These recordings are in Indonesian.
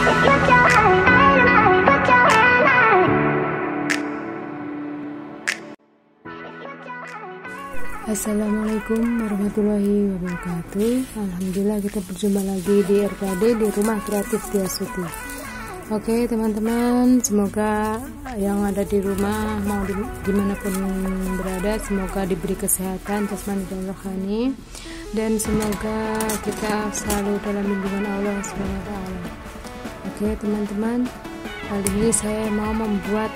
Assalamualaikum warahmatullahi wabarakatuh. Alhamdulillah kita berjumpa lagi di RKD di Rumah Kreatif Diasuti. Oke teman-teman, semoga yang ada di rumah mau dimanapun berada, semoga diberi kesehatan jasmani dan rohani, dan semoga kita selalu dalam lindungan Allah SWT. Oke teman-teman, kali ini saya mau membuat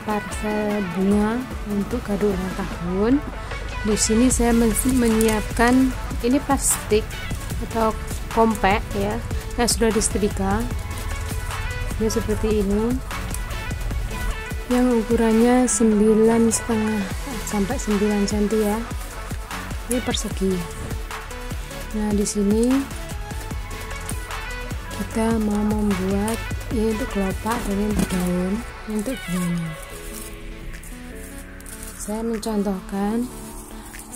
parsel bunga untuk kado ulang tahun. Di sini saya menyiapkan ini plastik atau compact ya, yang sudah di setelika. Ini seperti ini, yang ukurannya 9,5 sampai 9 cm ya. Ini persegi. Nah di sini kita mau membuat ini untuk kelopak dan ini untuk daun, ini untuk bunganya. Saya mencontohkan.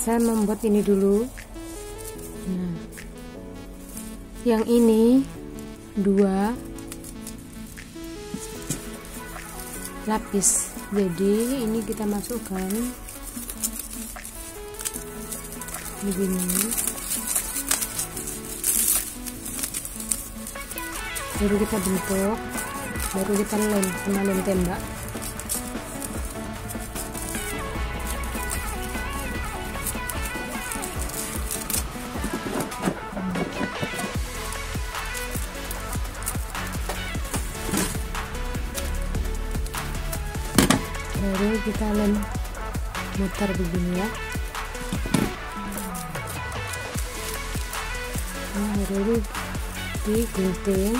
Saya membuat ini dulu. Nah, yang ini 2 lapis. Jadi ini kita masukkan begini. Baru kita bentuk, baru kita lem sama lem tembak. Baru kita lem muter begini ya. Nah baru digunting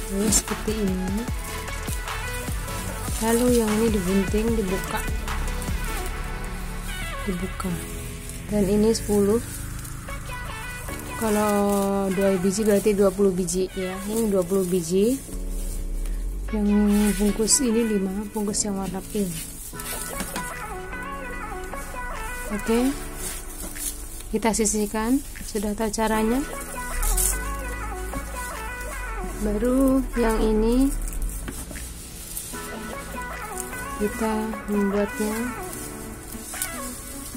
terus seperti ini. Lalu yang ini digunting, dibuka, dan ini 10. Kalau 2 biji berarti 20 biji ya. Ini 20 biji. Yang bungkus ini 5 bungkus yang warna pink. Oke, kita sisihkan. Sudah tahu caranya. Baru yang ini kita membuatnya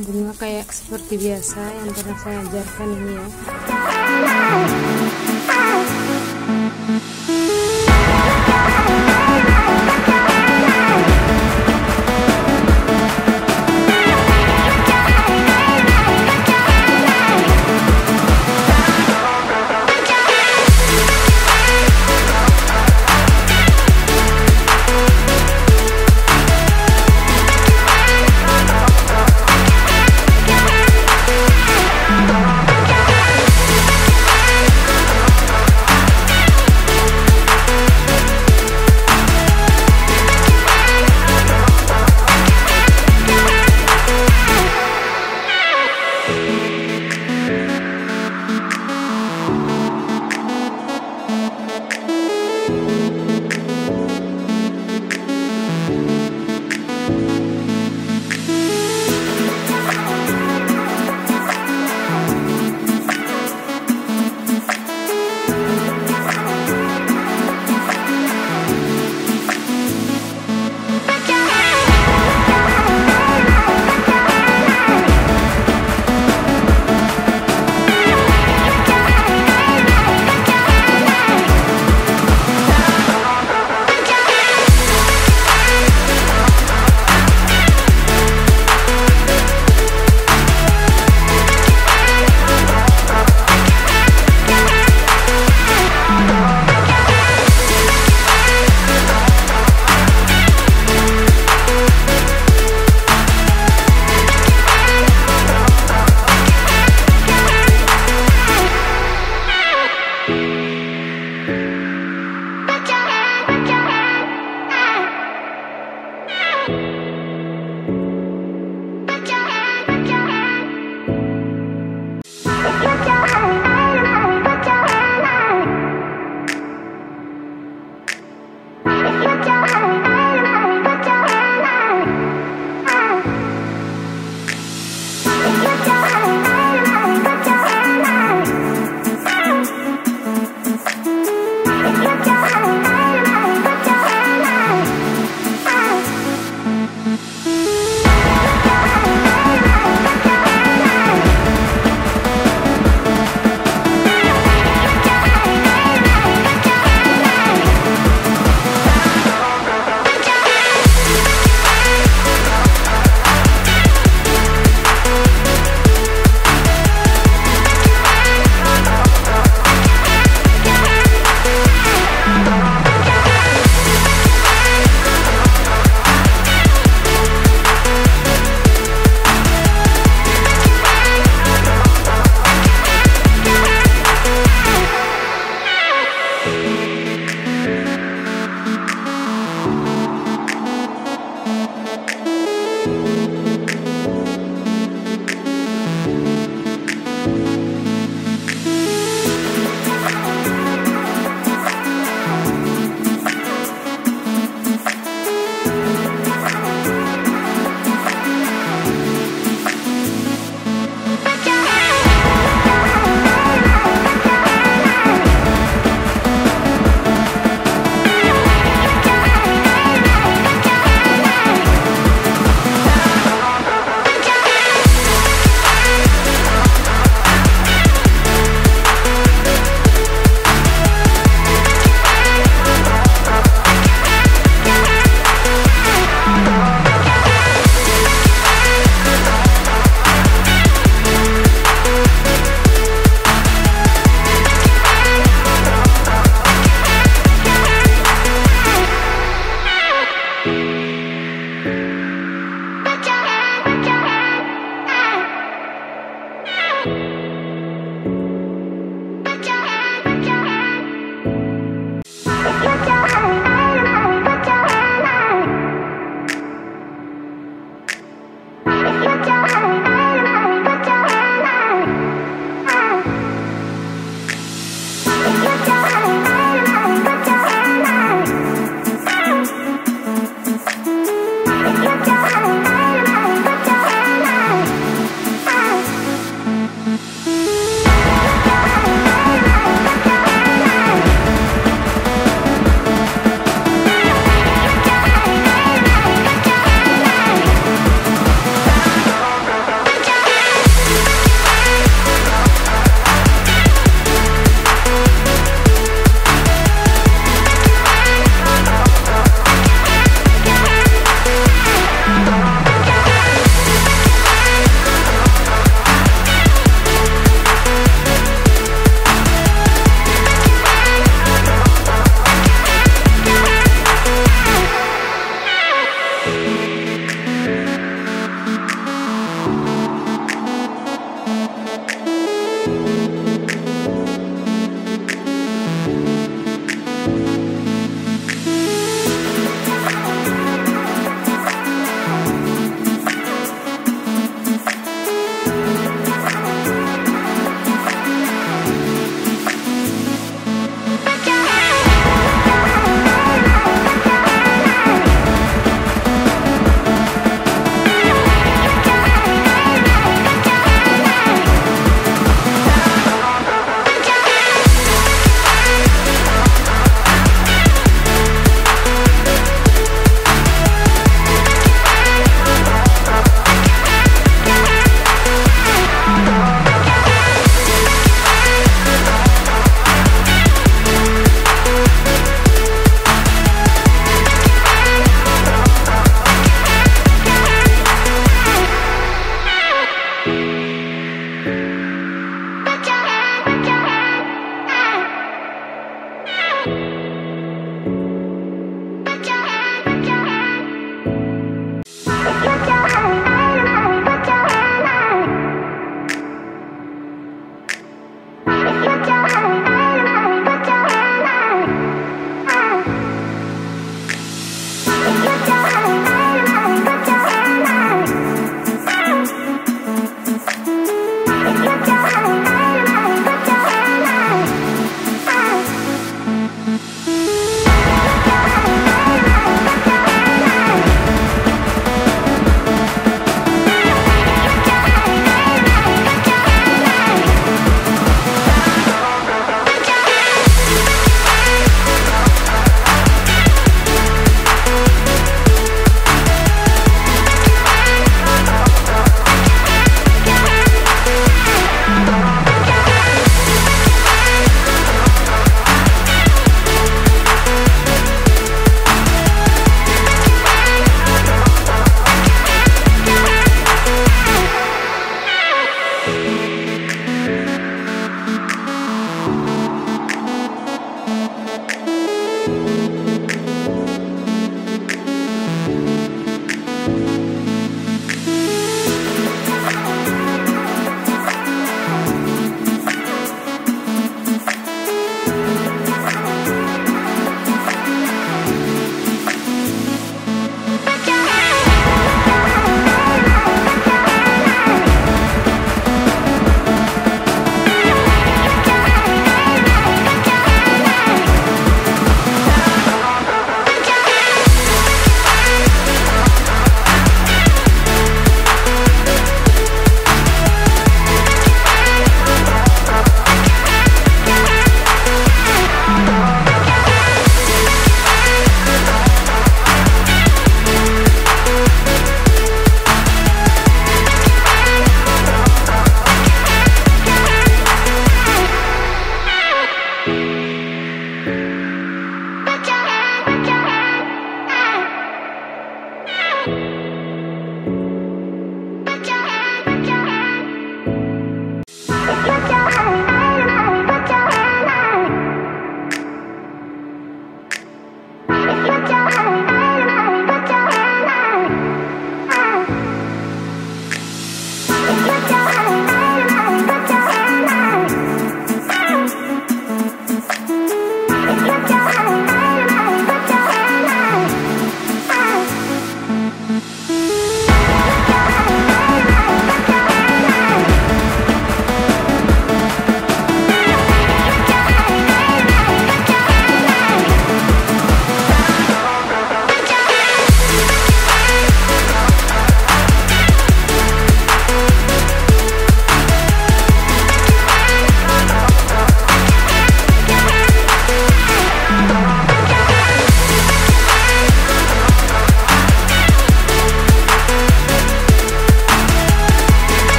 bunga kayak seperti biasa yang pernah saya ajarkan ini ya.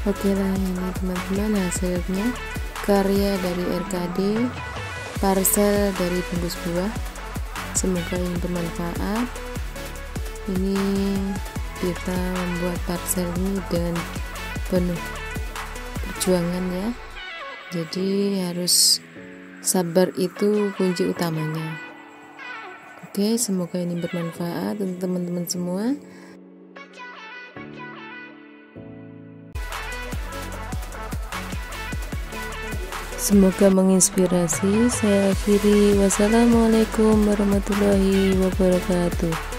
Oke lah, ini teman-teman hasilnya, karya dari RKD, parsel dari bungkus buah. Semoga ini bermanfaat. Ini kita membuat parsel ini dengan penuh perjuangan ya, jadi harus sabar, itu kunci utamanya. Oke, semoga ini bermanfaat untuk teman-teman semua. Semoga menginspirasi. Saya akhiri, wassalamualaikum warahmatullahi wabarakatuh.